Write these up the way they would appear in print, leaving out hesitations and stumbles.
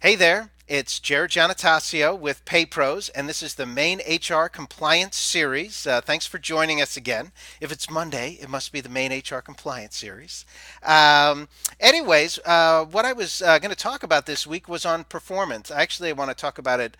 Hey there, it's Jared Giannatasio with PayPros, and this is the main HR compliance series. Thanks for joining us again. If it's Monday, it must be the main HR compliance series. Um, what I was going to talk about this week was on performance. Actually, I want to talk about it.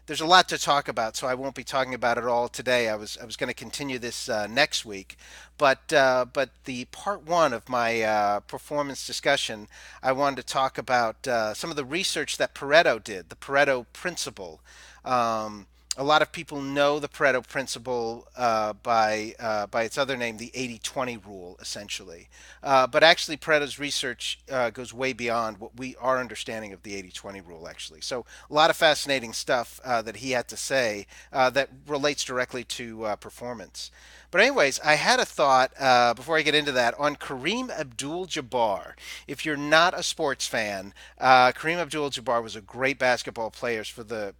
There's a lot to talk about, so I won't be talking about it all today. I was going to continue this next week, but the part one of my performance discussion, I wanted to talk about some of the research that Pareto did, the Pareto principle. Um, a lot of people know the Pareto principle by its other name, the 80-20 rule, essentially. But actually, Pareto's research goes way beyond what our understanding of the 80-20 rule, actually. So a lot of fascinating stuff that he had to say that relates directly to performance. But anyways, I had a thought before I get into that on Kareem Abdul-Jabbar. If you're not a sports fan, Kareem Abdul-Jabbar was a great basketball player for the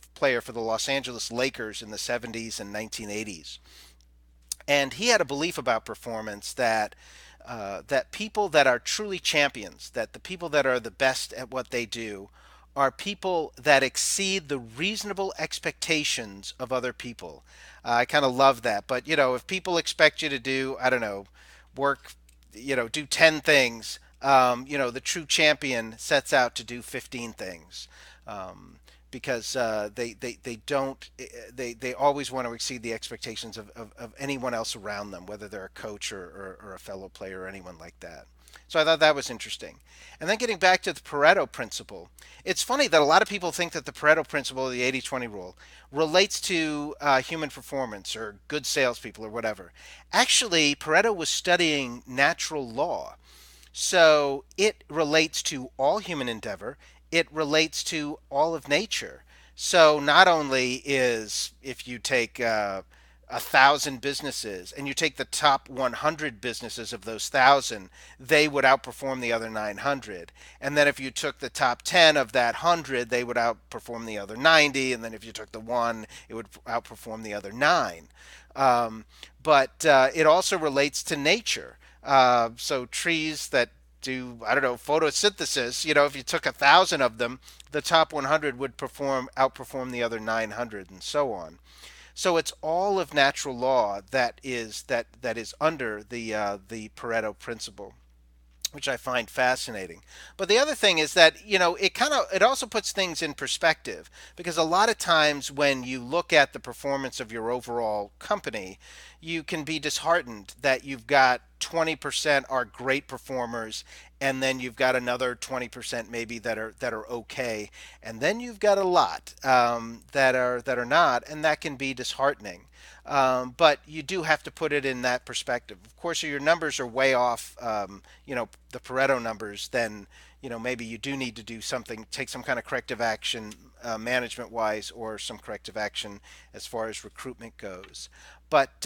Los Angeles Lakers in the 70s and 1980s. And he had a belief about performance that people that are truly champions, that the people that are the best at what they do, are people that exceed the reasonable expectations of other people. I kind of love that. But if people expect you to do, I don't know, work, do 10 things, the true champion sets out to do 15 things. Um, because they don't they always want to exceed the expectations of anyone else around them, whether they're a coach or a fellow player or anyone like that. So I thought that was interesting. And then getting back to the Pareto principle, it's funny that a lot of people think that the Pareto principle, the 80-20 rule, relates to human performance or good salespeople or whatever. Actually, Pareto was studying natural law. So it relates to all human endeavor, it relates to all of nature. So not only is if you take 1,000 businesses and you take the top 100 businesses of those 1,000, they would outperform the other 900. And then if you took the top 10 of that 100, they would outperform the other 90. And then if you took the one, it would outperform the other nine. Um, but it also relates to nature. So trees that do, I don't know, photosynthesis, if you took 1,000 of them, the top 100 would outperform the other 900 and so on. So it's all of natural law that is under the Pareto principle, which I find fascinating. But the other thing is that, it also puts things in perspective, because a lot of times when you look at the performance of your overall company, you can be disheartened that you've got 20% are great performers, and then you've got another 20% maybe that are okay, and then you've got a lot that are not, and that can be disheartening. But you do have to put it in that perspective. Of course, if your numbers are way off, the Pareto numbers, then maybe you do need to do something, take some kind of corrective action, management wise, or some corrective action as far as recruitment goes. But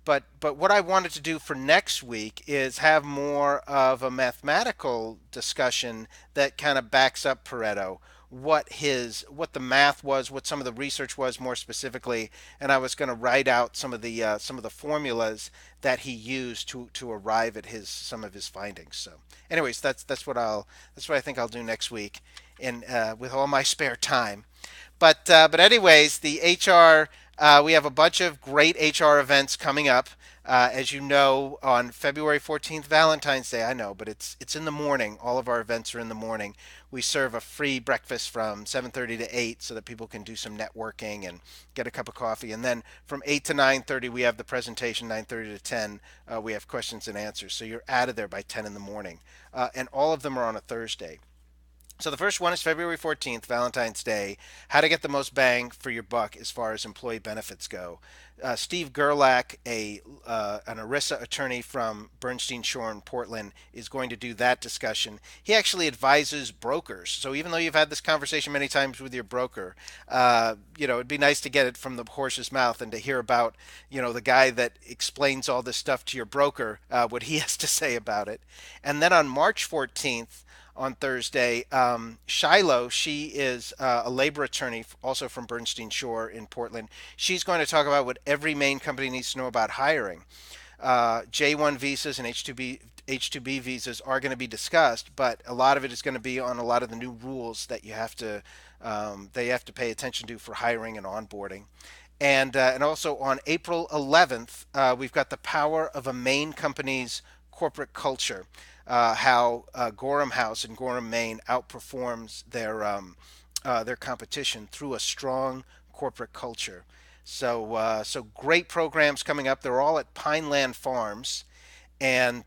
but what I wanted to do for next week is have more of a mathematical discussion that kind of backs up Pareto, what the math was, what some of the research was more specifically, and I was going to write out some of the formulas that he used to arrive at his some of his findings. So, anyways, that's what I think I'll do next week, in with all my spare time. But anyways, the HR, we have a bunch of great HR events coming up. As you know, on February 14th, Valentine's Day, I know, but it's in the morning. All of our events are in the morning. We serve a free breakfast from 7:30 to 8 so that people can do some networking and get a cup of coffee. And then from 8 to 9:30, we have the presentation. 9:30 to 10, we have questions and answers. So you're out of there by 10 in the morning. And all of them are on a Thursday. So the first one is February 14th, Valentine's Day. How to get the most bang for your buck as far as employee benefits go. Steve Gerlach, an ERISA attorney from Bernstein Shore in Portland, is going to do that discussion. He actually advises brokers. So even though you've had this conversation many times with your broker, it'd be nice to get it from the horse's mouth and to hear about, the guy that explains all this stuff to your broker, what he has to say about it. And then on March 14th, on Thursday. Shiloh, she is a labor attorney, also from Bernstein Shore in Portland. She's going to talk about what every Maine company needs to know about hiring. J1 visas and H2B visas are going to be discussed, but a lot of it is going to be on a lot of the new rules that they have to pay attention to for hiring and onboarding. And also on April 11th, we've got the power of a Maine company's corporate culture. How Gorham House in Gorham, Maine, outperforms their competition through a strong corporate culture. So great programs coming up. They're all at Pineland Farms, and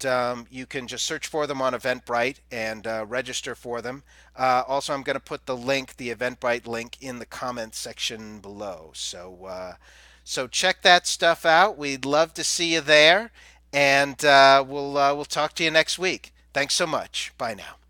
you can just search for them on Eventbrite and register for them. Also, I'm going to put the Eventbrite link in the comments section below. So check that stuff out. We'd love to see you there, and we'll talk to you next week. Thanks so much. Bye now.